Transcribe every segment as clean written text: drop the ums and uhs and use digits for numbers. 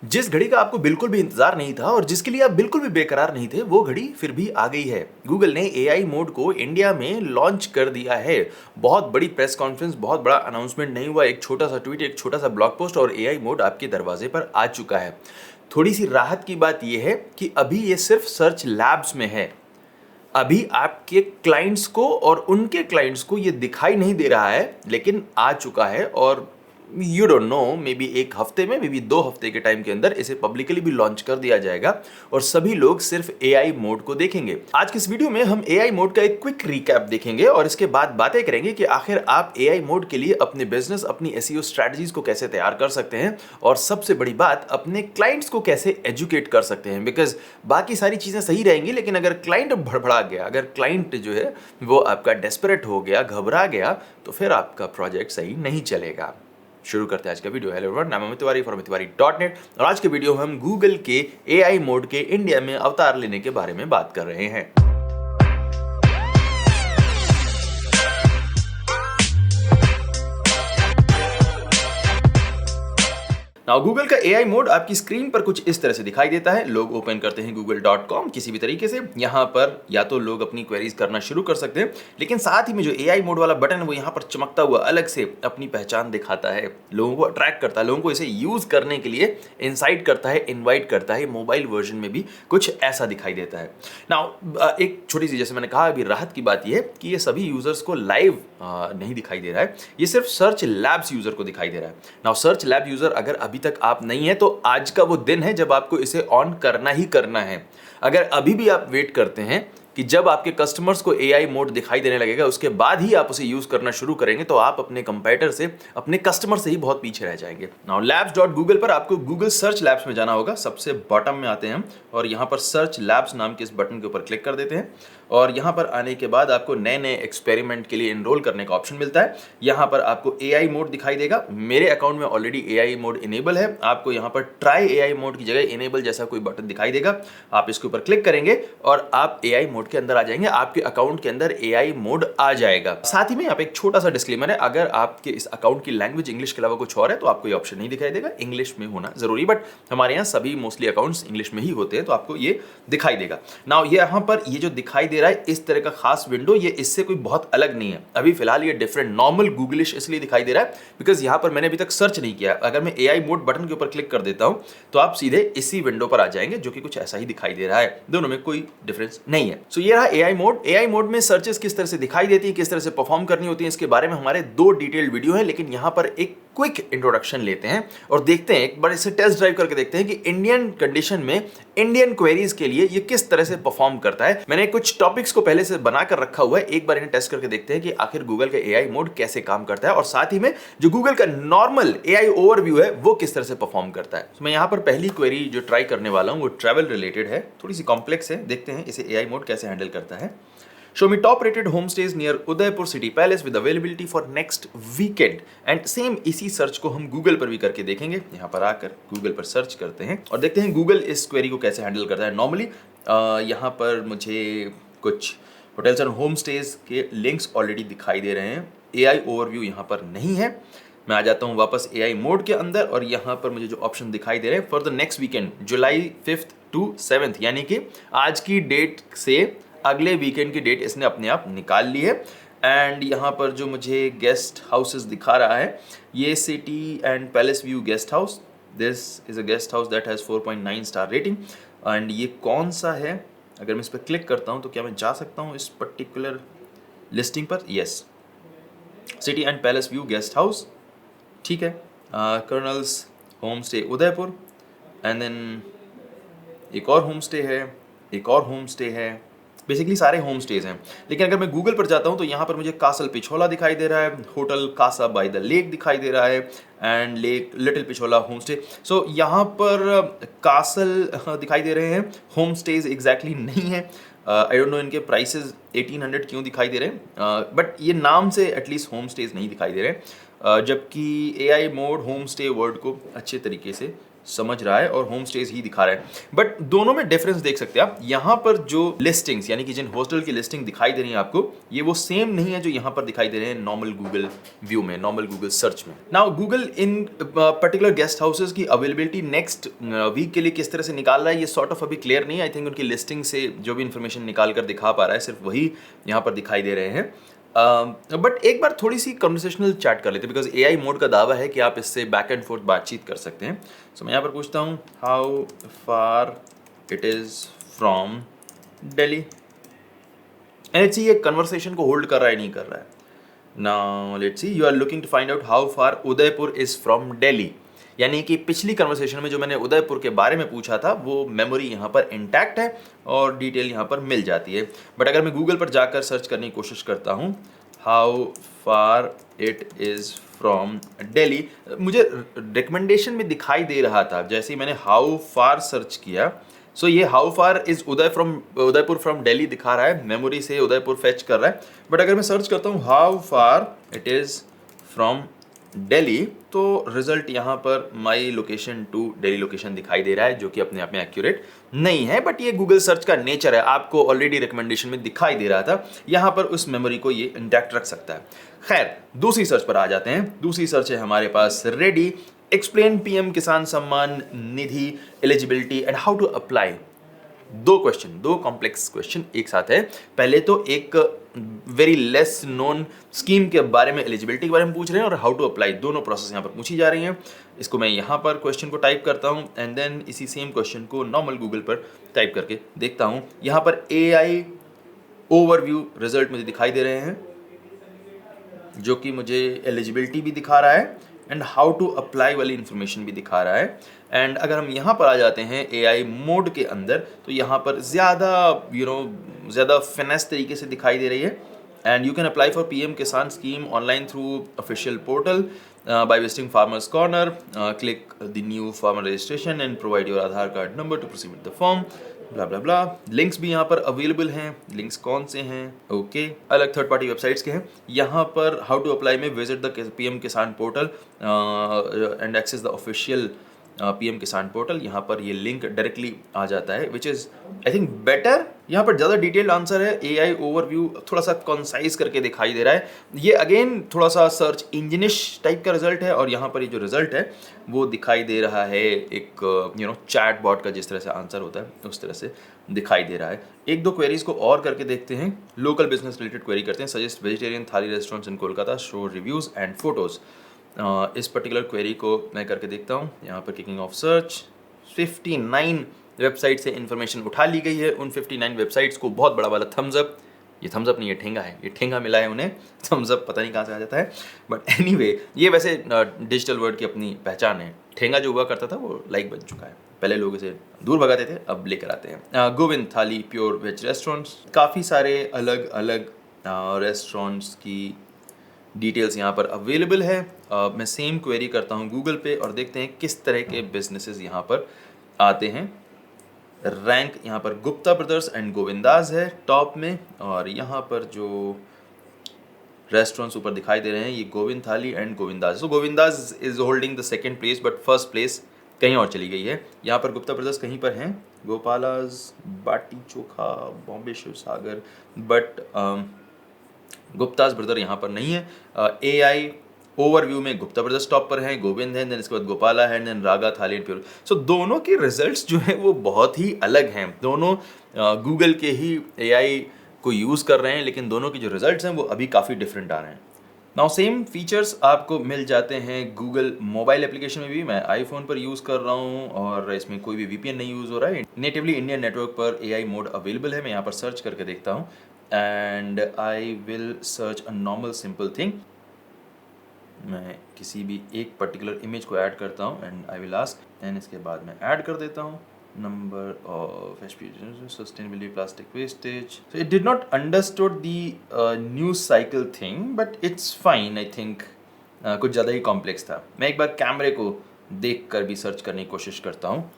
जिस घड़ी का आपको बिल्कुल भी इंतजार नहीं था और जिसके लिए आप बिल्कुल भी बेकरार नहीं थे, वो घड़ी फिर भी आ गई है। गूगल ने एआई मोड को इंडिया में लॉन्च कर दिया है। बहुत बड़ी प्रेस कॉन्फ्रेंस, बहुत बड़ा अनाउंसमेंट नहीं हुआ, एक छोटा सा ट्वीट, एक छोटा सा ब्लॉग पोस्ट और एआई मोड आपके दरवाजे पर आ चुका है। थोड़ी सी राहत की बात यह है कि अभी ये सिर्फ सर्च लैब्स में है। अभी आपके क्लाइंट्स को और उनके क्लाइंट्स को ये दिखाई नहीं दे रहा है, लेकिन आ चुका है और you don't know, may be एक हफ्ते में, मे बी 2 हफ्ते के टाइम के अंदर इसे पब्लिकली भी लॉन्च कर दिया जाएगा और सभी लोग सिर्फ एआई मोड को देखेंगे। आज की इस वीडियो में हम एआई मोड का एक क्विक रिकैप देखेंगे और इसके बाद बातें करेंगे कि आखिर आप एआई मोड के लिए अपने बिजनेस, अपनी एसईओ स्ट्रेटजीज को कैसे तैयार कर सकते हैं और सबसे बड़ी बात, अपने क्लाइंट्स को कैसे एजुकेट कर सकते हैं। बिकॉज बाकी सारी चीजें सही रहेंगी, लेकिन अगर क्लाइंट भड़बड़ा गया, अगर क्लाइंट जो है वो आपका डेस्परेट हो गया, घबरा गया, तो फिर आपका प्रोजेक्ट सही नहीं चलेगा। शुरू करते हैं आज का वीडियो। हेलो एवरीवन, नाम अमित तिवारी फ्रॉम तिवारी.net और आज के वीडियो में हम गूगल के एआई मोड के इंडिया में अवतार लेने के बारे में बात कर रहे हैं। नाउ गूगल का एआई मोड आपकी स्क्रीन पर कुछ इस तरह से दिखाई देता है। लोग ओपन करते हैं google.com किसी भी तरीके से। यहाँ पर या तो लोग अपनी क्वेरीज करना शुरू कर सकते हैं, लेकिन साथ ही में जो एआई मोड वाला बटन है वो यहाँ पर चमकता हुआ अलग से अपनी पहचान दिखाता है, लोगों को अट्रैक्ट करता है, लोगों को इसे यूज करने के लिए इंसाइट करता है, इन्वाइट करता है। मोबाइल वर्जन में भी कुछ ऐसा दिखाई देता है। नाउ एक छोटी सी, जैसे मैंने कहा अभी, राहत की बात यह है कि ये सभी यूजर्स को लाइव नहीं दिखाई दे रहा है, ये सिर्फ सर्च लैब्स यूजर को दिखाई दे रहा है। नाउ सर्च लैब यूजर अगर अभी तक आप नहीं है तो आज का वो दिन है जब आपको इसे ऑन करना ही करना है। अगर अभी भी आप वेट करते हैं कि जब आपके कस्टमर्स को एआई मोड दिखाई देने लगेगा उसके बाद ही आप उसे यूज करना शुरू करेंगे, तो आप अपने कंपेटिटर से, अपने कस्टमर से ही बहुत पीछे रह जाएंगे। नाउ labs.google पर आपको गूगल सर्च लैब्स में जाना होगा। सबसे बॉटम में आते हैं हम और यहां पर सर्च लैब्स नाम के इस बटन के ऊपर क्लिक कर देते हैं और यहां पर आने के बाद आपको नए नए एक्सपेरिमेंट के लिए एनरोल करने का ऑप्शन मिलता है। यहां पर आपको एआई मोड दिखाई देगा। मेरे अकाउंट में ऑलरेडी एआई मोड इनेबल है। आपको यहां पर ट्राई एआई मोड की जगह इनेबल जैसा कोई बटन दिखाई देगा, आप इसके ऊपर क्लिक करेंगे और आप एआई मोड के अंदर आ जाएंगे। आपके अकाउंट के अंदर एआई मोड आ जाएगा। साथ ही में यहाँ पे एक छोटा सा डिस्क्लेमर है, अगर आपके इस अकाउंट की लैंग्वेज इंग्लिश के अलावा कुछ और है तो आपको ये ऑप्शन नहीं दिखाई देगा। इंग्लिश में होना जरूरी, बट हमारे यहाँ सभी मोस्टली अकाउंट्स इंग्लिश में ही होते हैं तो आपको ये दिखाई देगा। नाउ यहाँ पर ये जो दिखाई दे रहा है इस तरह का खास विंडो, ये इससे कोई बहुत अलग नहीं है। अभी फिलहाल ये डिफरेंट नॉर्मल गूगलिश इसलिए दिखाई दे रहा है बिकॉज यहाँ पर मैंने अभी तक सर्च नहीं किया। अगर मैं एआई मोड बटन के ऊपर क्लिक कर देता हूँ तो आप सीधे इसी विंडो पर आ जाएंगे, जो कि कुछ ऐसा ही दिखाई दे रहा है। दोनों में कोई डिफरेंस नहीं है। सो ये रहा एआई मोड। एआई मोड में सर्चेस किस तरह से दिखाई देती है, किस तरह से परफॉर्म करनी होती है, इसके बारे में हमारे 2 डिटेल्ड वीडियो है, लेकिन यहां पर एक क्विक इंट्रोडक्शन लेते हैं और देखते हैं, एक बार इसे टेस्ट ड्राइव करके देखते हैं कि इंडियन कंडीशन में, इंडियन क्वेरीज के लिए ये किस तरह से परफॉर्म करता है। मैंने कुछ टॉपिक्स को पहले से बनाकर रखा हुआ है, एक बार इन्हें टेस्ट करके देखते हैं कि आखिर गूगल का एआई मोड कैसे काम करता है और साथ ही में जो गूगल का नॉर्मल एआई ओवरव्यू है वो किस तरह से परफॉर्म करता है। मैं यहां पर पहली क्वेरी जो ट्राई करने वाला हूं वो ट्रैवल रिलेटेड है, थोड़ी सी कॉम्प्लेक्स है। देखते हैं इसे एआई मोड कैसे हैंडल करता है। Show me top rated homestays near Udaipur City Palace with availability for next weekend। And same इसी सर्च को हम गूगल पर भी करके देखेंगे। यहाँ पर आकर गूगल पर सर्च करते हैं और देखते हैं गूगल इस क्वेरी को कैसे हैंडल करता है। नॉर्मली यहाँ पर मुझे कुछ होटल्स एंड होम स्टेज के लिंक्स ऑलरेडी दिखाई दे रहे हैं। एआई ओवरव्यू यहाँ पर नहीं है। मैं आ जाता हूँ वापस एआई मोड के अंदर और यहाँ पर मुझे जो ऑप्शन दिखाई दे रहे हैं, for the next weekend July 5th to 7th, यानी कि आज की डेट से अगले वीकेंड की डेट इसने अपने आप निकाल ली है। एंड यहाँ पर जो मुझे गेस्ट हाउसेस दिखा रहा है, ये city and palace view guest house, this is a guest house that has 4.9 star rating. And ये कौन सा है, अगर मैं इस पर क्लिक करता हूँ तो क्या मैं जा सकता हूँ इस पर्टिकुलर लिस्टिंग पर? Yes, city and palace view guest house, ठीक है। Colonel's home stay Udaipur, and then एक और होम स्टे है, एक और होम स्टे है। बेसिकली सारे होम स्टेज हैं, लेकिन अगर मैं गूगल पर जाता हूं तो यहाँ पर मुझे कासल पिछोला दिखाई दे रहा है, hotel Casa by the lake दिखाई दे रहा है and lake little Pichola home stay. So यहाँ पर कासल दिखाई दे रहे हैं, होम स्टेज एग्जैक्टली नहीं है। आई डोंट नो इनके प्राइसेस 1800 क्यों दिखाई दे रहे हैं, बट ये नाम से एटलीस्ट होम स्टेज नहीं दिखाई दे रहे हैं। जबकि AI mode home stay word को अच्छे तरीके से समझ रहा है और होम स्टेज ही दिखा रहा है। बट दोनों में डिफरेंस देख सकते हैं आप। यहाँ पर जो लिस्टिंग्स यानी कि जिन हॉस्टल की लिस्टिंग दिखाई दे रही है आपको, ये वो सेम नहीं है जो यहाँ पर दिखाई दे रहे हैं नॉर्मल गूगल व्यू में, नॉर्मल गूगल सर्च में। नाउ गूगल इन पर्टिकुलर गेस्ट हाउसेज की अवेलेबिलिटी नेक्स्ट वीक के लिए किस तरह से निकाल रहा है, ये सॉर्ट ऑफ अभी क्लियर नहीं है। आई थिंक उनकी लिस्टिंग से जो भी इन्फॉर्मेशन निकाल कर दिखा पा रहा है सिर्फ वही यहाँ पर दिखाई दे रहे हैं। बट एक बार थोड़ी सी कन्वर्सेशनल चैट कर लेते हैं, बिकॉज एआई मोड का दावा है कि आप इससे बैक एंड फोर्थ बातचीत कर सकते हैं। सो मैं यहाँ पर पूछता हूँ how far it is from Delhi, and let's see ये कन्वर्सेशन को होल्ड कर रहा है नहीं कर रहा है। Now let's see you are looking to find out how far Udaipur is from Delhi, यानी कि पिछली कन्वर्सेशन में जो मैंने उदयपुर के बारे में पूछा था वो मेमोरी यहाँ पर इंटैक्ट है और डिटेल यहाँ पर मिल जाती है। बट अगर मैं गूगल पर जाकर सर्च करने की कोशिश करता हूँ how far it is from Delhi, मुझे रिकमेंडेशन में दिखाई दे रहा था जैसे ही मैंने हाउ फार सर्च किया। सो ये how far is Udaipur from Delhi दिखा रहा है, मेमोरी से उदयपुर फेच कर रहा है। बट अगर मैं सर्च करता हूँ how far it is from Delhi, तो रिजल्ट यहाँ पर my location to Delhi location दिखाई दे रहा है, जो कि अपने आप में एक्यूरेट नहीं है। बट ये गूगल सर्च का नेचर है, आपको ऑलरेडी रिकमेंडेशन में दिखाई दे रहा था, यहाँ पर उस मेमोरी को ये इंटैक्ट रख सकता है। खैर दूसरी सर्च पर आ जाते हैं। दूसरी सर्च है हमारे पास ready, explain PM Kisan Samman Nidhi eligibility and how to apply. दो क्वेश्चन, दो कॉम्प्लेक्स क्वेश्चन एक साथ है। पहले तो एक वेरी लेस नोन स्कीम के बारे में, एलिजिबिलिटी के बारे में पूछ रहे हैं, और हाउ टू अप्लाई, दोनों प्रोसेस यहाँ पर पूछी जा रही हैं। इसको मैं यहाँ पर क्वेश्चन को टाइप करता हूँ एंड देन इसी सेम क्वेश्चन को नॉर्मल गूगल पर टाइप करके देखता हूँ। यहाँ पर AI ओवरव्यू रिजल्ट मुझे दिखाई दे रहे हैं, जो कि मुझे एलिजिबिलिटी भी दिखा रहा है एंड हाउ टू अप्लाई वाली इन्फॉर्मेशन भी दिखा रहा है। एंड अगर हम यहाँ पर आ जाते हैं AI मोड के अंदर, तो यहाँ पर ज़्यादा फिनेस तरीके से दिखाई दे रही है। And you can apply for PM किसान scheme online through official portal by visiting Farmers Corner, click the new farmer registration and provide your Aadhaar card number to proceed with the form, blah blah blah। Links भी यहाँ पर available हैं। Links कौन से हैं? Okay, अलग third party websites के हैं। यहाँ पर हाउ टू अप्लाई में visit the PM Kisan portal and access the official PM Kisan portal. यहाँ पर ये लिंक डायरेक्टली आ जाता है, which is I think better. यहाँ पर ज़्यादा डिटेल्ड आंसर है। AI ओवरव्यू थोड़ा सा कॉन्साइज करके दिखाई दे रहा है। ये अगेन थोड़ा सा सर्च इंजनिश टाइप का रिजल्ट है, और यहाँ पर ये जो रिजल्ट है वो दिखाई दे रहा है एक चैट बॉट का जिस तरह से आंसर होता है उस तरह से दिखाई दे रहा है। एक दो क्वेरीज को और करके देखते हैं। लोकल बिजनेस रिलेटेड क्वेरी करते हैं। सजेस्ट वेजिटेरियन थाली restaurants in Kolkata, show reviews and photos. इस पर्टिकुलर क्वेरी को मैं करके देखता हूँ। यहाँ पर किकिंग ऑफ सर्च 59 वेबसाइट से इन्फॉर्मेशन उठा ली गई है। उन 59 वेबसाइट्स को बहुत बड़ा वाला थम्स अप, ये थम्स अप नहीं, ये ठेंगा है, ये ठेंगा मिला है उन्हें। थम्स अप पता नहीं कहाँ से आ जाता है, बट एनीवे ये वैसे डिजिटल वर्ड की अपनी पहचान है। ठेंगा जो हुआ करता था वो लाइक बन चुका है। पहले लोग इसे दूर भगाते थे, अब लेकर आते हैं। गोविंद थाली प्योर वेज रेस्टोरेंट्स, काफ़ी सारे अलग अलग रेस्टोरेंट्स की डिटेल्स यहाँ पर अवेलेबल है। मैं सेम क्वेरी करता हूँ गूगल पे और देखते हैं किस तरह के बिजनेसेस यहाँ पर आते हैं। रैंक यहाँ पर गुप्ता ब्रदर्स एंड गोविंदास है टॉप में, और यहाँ पर जो रेस्टोरेंट्स ऊपर दिखाई दे रहे हैं ये गोविंद थाली एंड गोविंदास। तो Govindas is holding the second place, but first place कहीं और चली गई है। यहाँ पर गुप्ता ब्रदर्स कहीं पर हैं, गोपालास, बाटी चोखा, बॉम्बे शिव सागर, बट गुप्तास ब्रदर यहाँ पर नहीं है। AI ओवरव्यू में गुप्ता ब्रदर्स टॉप पर हैं, गोविंद है, देन इसके बाद गोपाला है, देन रागा थाली एंड प्योर। सो दोनों के रिजल्ट्स जो हैं वो बहुत ही अलग हैं। दोनों गूगल के ही AI को यूज़ कर रहे हैं, लेकिन दोनों के जो रिजल्ट्स हैं वो अभी काफ़ी डिफरेंट आ रहे हैं। नाउ सेम फीचर्स आपको मिल जाते हैं गूगल मोबाइल एप्लीकेशन में भी। मैं आईफोन पर यूज़ कर रहा हूँ और इसमें कोई भी VPN नहीं यूज़ हो रहा है। नेटिवली इंडियन नेटवर्क पर AI मोड अवेलेबल है। मैं यहाँ पर सर्च करके देखता हूँ and I will search a normal simple thing. मैं किसी भी एक पर्टिकुलर इमेज को ऐड करता हूँ and I will ask, and इसके बाद मैं ऐड कर देता हूँ number of sustainability plastic wastage. So it did not understood the news cycle thing, but it's fine I think. कुछ ज़्यादा ही कॉम्प्लेक्स था। मैं एक बार कैमरे को देख कर भी सर्च करने की कोशिश करता हूँ।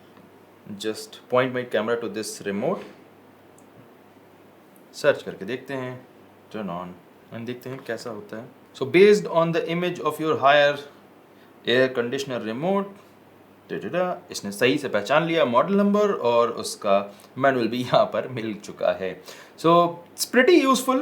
Just point my camera to this remote, search करके देखते हैं, टर्न ऑन एंड देखते हैं कैसा होता है। So based on the image of your higher air conditioner remote, इसने सही से पहचान लिया मॉडल नंबर और उसका मैनुअल भी यहाँ पर मिल चुका है। So it's pretty useful.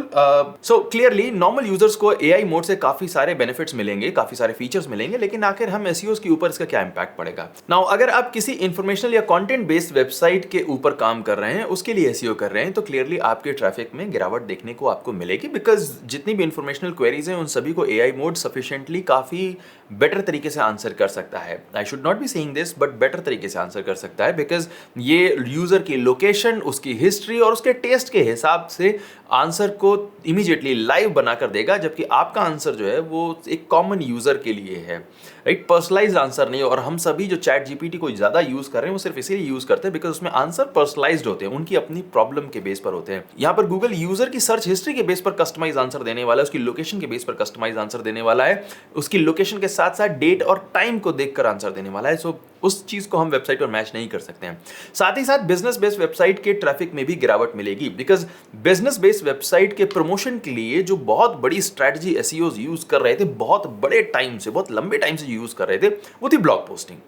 So clearly normal users को एआई मोड से काफी सारे बेनिफिट्स मिलेंगे, काफी सारे फीचर्स मिलेंगे, लेकिन आखिर हम एसईओज के ऊपर इसका क्या इंपैक्ट पड़ेगा। नाउ अगर आप किसी इंफॉर्मेशनल या कंटेंट बेस्ड वेबसाइट के ऊपर काम कर रहे हैं, उसके लिए एसईओ कर रहे हैं, तो क्लियरली आपके ट्रैफिक में गिरावट देखने को आपको मिलेगी, बिकॉज जितनी भी इंफॉर्मेशनल क्वेरीज हैं उन सभी को एआई मोड सफिशिएंटली काफी बेटर तरीके से आंसर कर सकता है। I should not be saying this, but better तरीके से आंसर कर सकता है, बिकॉज ये यूजर की लोकेशन, उसकी हिस्ट्री और उसके टेस्ट के हिसाब से आंसर को इमीडिएटली लाइव बनाकर देगा, जबकि आपका आंसर जो है वो एक कॉमन यूजर के लिए है, राइट, पर्सनलाइज्ड आंसर नहीं। और हम सभी जो चैट जीपीटी को ज़्यादा यूज कर रहे हैं वो सिर्फ इसीलिए यूज करते हैं बिकॉज उसमें आंसर पर्सनलाइज्ड होते हैं, उनकी अपनी प्रॉब्लम के बेस पर होते हैं। यहाँ पर गूगल यूजर की सर्च हिस्ट्री के बेस पर कस्टमाइज आंसर देने वाला है, उसकी लोकेशन के बेस पर कस्टमाइज आंसर देने वाला है, उसकी लोकेशन के साथ साथ डेट और टाइम को देखकर आंसर देने वाला है। सो उस चीज को हम वेबसाइट पर मैच नहीं कर सकते हैं। साथ ही साथ बिजनेस बेस्ड वेबसाइट के ट्रैफिक में भी गिरावट मिलेगी, बिकॉज बिजनेस बेस्ड वेबसाइट के प्रमोशन के लिए जो बहुत बड़ी स्ट्रैटेजी एसईओज यूज कर रहे थे, बहुत बड़े टाइम से, बहुत लंबे टाइम से यूज कर रहे थे, वो थी ब्लॉग पोस्टिंग।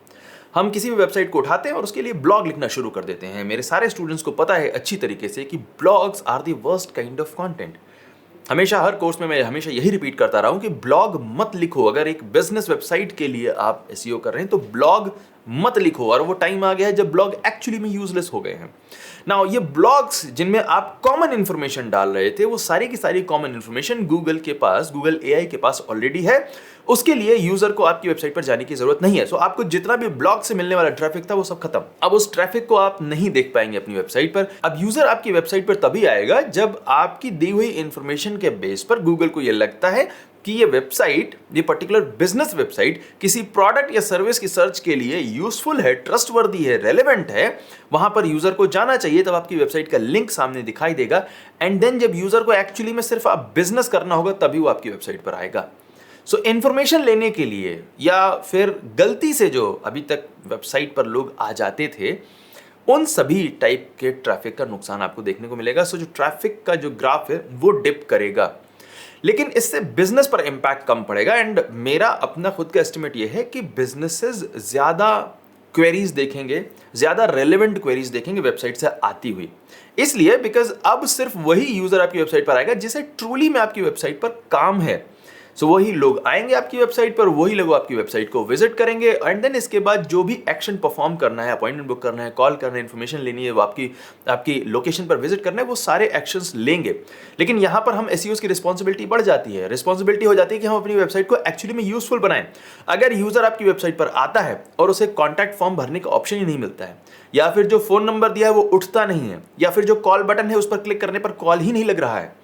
हम किसी भी वेबसाइट को उठाते हैं और उसके लिए ब्लॉग लिखना शुरू कर देते हैं। मेरे सारे स्टूडेंट्स को पता है अच्छी तरीके से कि blogs are the worst kind of content. हमेशा हर कोर्स में मैं हमेशा यही रिपीट करता रहा हूं कि ब्लॉग मत लिखो। अगर एक बिजनेस वेबसाइट के लिए आप एसईओ कर रहे हैं तो ब्लॉग मत लिखो, और वो टाइम आ गया है जब ब्लॉग एक्चुअली में यूजलेस हो गए हैं। नाउ ये ब्लॉग्स जिनमें आप कॉमन इंफॉर्मेशन डाल रहे थे, वो सारी की सारी कॉमन इंफॉर्मेशन गूगल के पास, गूगल एआई के पास ऑलरेडी है। उसके लिए यूजर को आपकी वेबसाइट पर जाने की जरूरत नहीं है। सो आपको जितना भी ब्लॉग से मिलने वाला ट्रैफिक था वो सब खत्म। अब उस ट्रैफिक को आप नहीं देख पाएंगे अपनी वेबसाइट पर। अब यूजर आपकी वेबसाइट पर तभी आएगा जब आपकी दी हुई इंफॉर्मेशन के बेस पर गूगल को यह लगता है कि ये वेबसाइट, ये पर्टिकुलर बिजनेस वेबसाइट किसी प्रोडक्ट या सर्विस की सर्च के लिए यूजफुल है, ट्रस्टवर्दी है, रेलेवेंट है, वहां पर यूजर को जाना चाहिए, तब आपकी वेबसाइट का लिंक सामने दिखाई देगा। एंड देन जब यूजर को एक्चुअली में सिर्फ आप बिजनेस करना होगा तभी वो आपकी वेबसाइट पर आएगा। सो इंफॉर्मेशन लेने के लिए या फिर गलती से जो अभी तक वेबसाइट पर लोग आ जाते थे, उन सभी टाइप के ट्रैफिक का नुकसान आपको देखने को मिलेगा। सो जो ट्रैफिक का जो ग्राफ है वो डिप करेगा, लेकिन इससे बिजनेस पर इंपैक्ट कम पड़ेगा। एंड मेरा अपना खुद का एस्टिमेट ये है कि बिजनेसेस ज्यादा क्वेरीज देखेंगे, ज्यादा रेलेवेंट क्वेरीज देखेंगे वेबसाइट से आती हुई, इसलिए बिकॉज अब सिर्फ वही यूजर आपकी वेबसाइट पर आएगा जिसे ट्रूली में आपकी वेबसाइट पर काम है। सो वही लोग आएंगे आपकी वेबसाइट पर, वही लोग आपकी वेबसाइट को विजिट करेंगे, एंड देन इसके बाद जो भी एक्शन परफॉर्म करना है, अपॉइंटमेंट बुक करना है, कॉल करना है, इन्फॉर्मेशन लेनी है, वो आपकी लोकेशन पर विजिट करना है, वो सारे एक्शंस लेंगे। लेकिन यहाँ पर हम एसईओज की रिस्पॉन्सिबिलिटी बढ़ जाती है। रिस्पॉन्सिबिलिटी हो जाती है कि हम अपनी वेबसाइट को एक्चुअली में यूजफुल बनाएं। अगर यूजर आपकी वेबसाइट पर आता है और उसे कॉन्टैक्ट फॉर्म भरने का ऑप्शन ही नहीं मिलता है, या फिर जो फोन नंबर दिया है वो उठता नहीं है, या फिर जो कॉल बटन है उस पर क्लिक करने पर कॉल ही नहीं लग रहा है,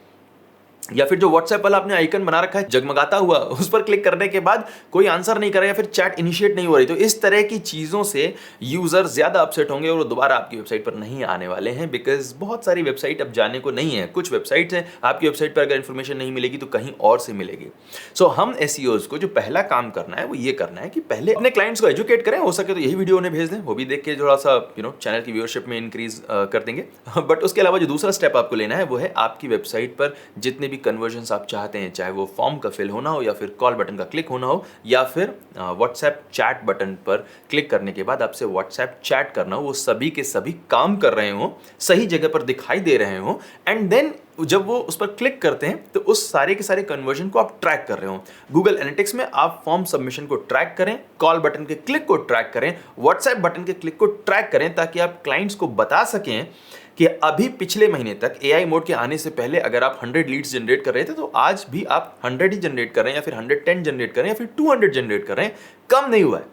या फिर जो व्हाट्सएप वाला आपने आइकन बना रखा है जगमगाता हुआ, उस पर क्लिक करने के बाद कोई आंसर नहीं कर रहा, या फिर चैट इनिशिएट नहीं हो रही, तो इस तरह की चीज़ों से यूज़र ज़्यादा अपसेट होंगे और वो दोबारा आपकी वेबसाइट पर नहीं आने वाले हैं। बिकॉज बहुत सारी वेबसाइट अब जाने को नहीं है। कुछ वेबसाइट्स हैं आपकी वेबसाइट पर अगर इन्फॉर्मेशन नहीं मिलेगी तो कहीं और से मिलेगी। सो हम एसईओज को जो पहला काम करना है वो ये करना है कि पहले अपने क्लाइंट्स को एजुकेट करें। हो सके तो यही वीडियो उन्हें भेज दें, वो भी देख के थोड़ा सा चैनल की व्यूअरशिप में इंक्रीज कर देंगे। बट उसके अलावा जो दूसरा स्टेप आपको लेना है वो है आपकी वेबसाइट पर जितने भी कन्वर्जन्स आप चाहते हैं, चाहे वो फॉर्म का फिल होना हो, या फिर कॉल बटन का क्लिक होना हो, या फिर व्हाट्सएप चैट बटन पर क्लिक करने के बाद आपसे व्हाट्सएप चैट करना हो, वो सभी के सभी काम कर रहे हो, सही जगह पर दिखाई दे रहे हो, एंड देन जब वो उस पर क्लिक करते हैं तो उस सारे के सारे कन्वर्जन को आप ट्रैक कर रहे हो। गूगल एनालिटिक्स में आप फॉर्म सबमिशन को ट्रैक करें, कॉल बटन के क्लिक को ट्रैक करें, व्हाट्सएप बटन के क्लिक को ट्रैक करें, ताकि आप क्लाइंट्स को बता सकें कि अभी पिछले महीने तक एआई मोड के आने से पहले अगर आप 100 लीड्स जनरेट कर रहे थे तो आज भी आप 100 ही जनरेट कर रहे हैं, या फिर 110 जनरेट कर रहे हैं, या फिर 200 जनरेट कर रहे हैं, कम नहीं हुआ है,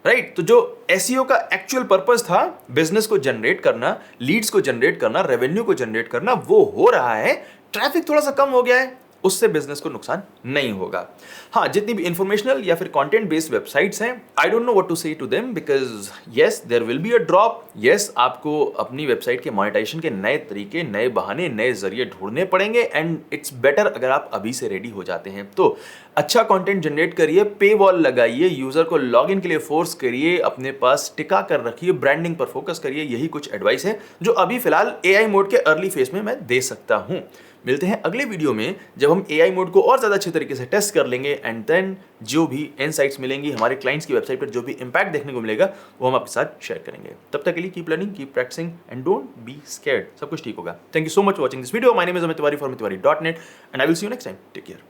राइट। तो जो एसईओ का एक्चुअल पर्पस था बिजनेस को जनरेट करना, लीड्स को जनरेट करना, रेवेन्यू को जनरेट करना, वो हो रहा है। ट्रैफिक थोड़ा सा कम हो गया है, उससे बिजनेस को नुकसान नहीं होगा। हाँ, जितनी भी इंफॉर्मेशनल या फिर कंटेंट बेस्ड वेबसाइट्स हैं, I don't know what to say to them, because yes there will be a drop. Yes, आपको अपनी वेबसाइट के मोनेटाइजेशन के नए तरीके, नए बहाने, नए जरिए ढूंढने पड़ेंगे, एंड इट्स बेटर अगर आप अभी से रेडी हो जाते हैं तो अच्छा कंटेंट जनरेट करिए, पे वॉल लगाइए, यूजर को लॉगिन के लिए फोर्स करिए, अपने पास टिका कर रखिए, ब्रांडिंग पर फोकस करिए। यही कुछ एडवाइस है जो अभी फिलहाल एआई मोड के अर्ली फेज में मैं दे सकता हूं। मिलते हैं अगले वीडियो में जब हम AI मोड को और ज़्यादा अच्छे तरीके से टेस्ट कर लेंगे एंड देन जो भी इनसाइट्स मिलेंगी हमारे क्लाइंट्स की वेबसाइट पर, जो भी इम्पैक्ट देखने को मिलेगा वो हम आपके साथ शेयर करेंगे। तब तक के लिए keep learning, keep practising and don't be scared. सब कुछ ठीक होगा। Thank you so much for watching this video. My name is Amit Tiwari from tiwari.net and I will see you next time. Take care.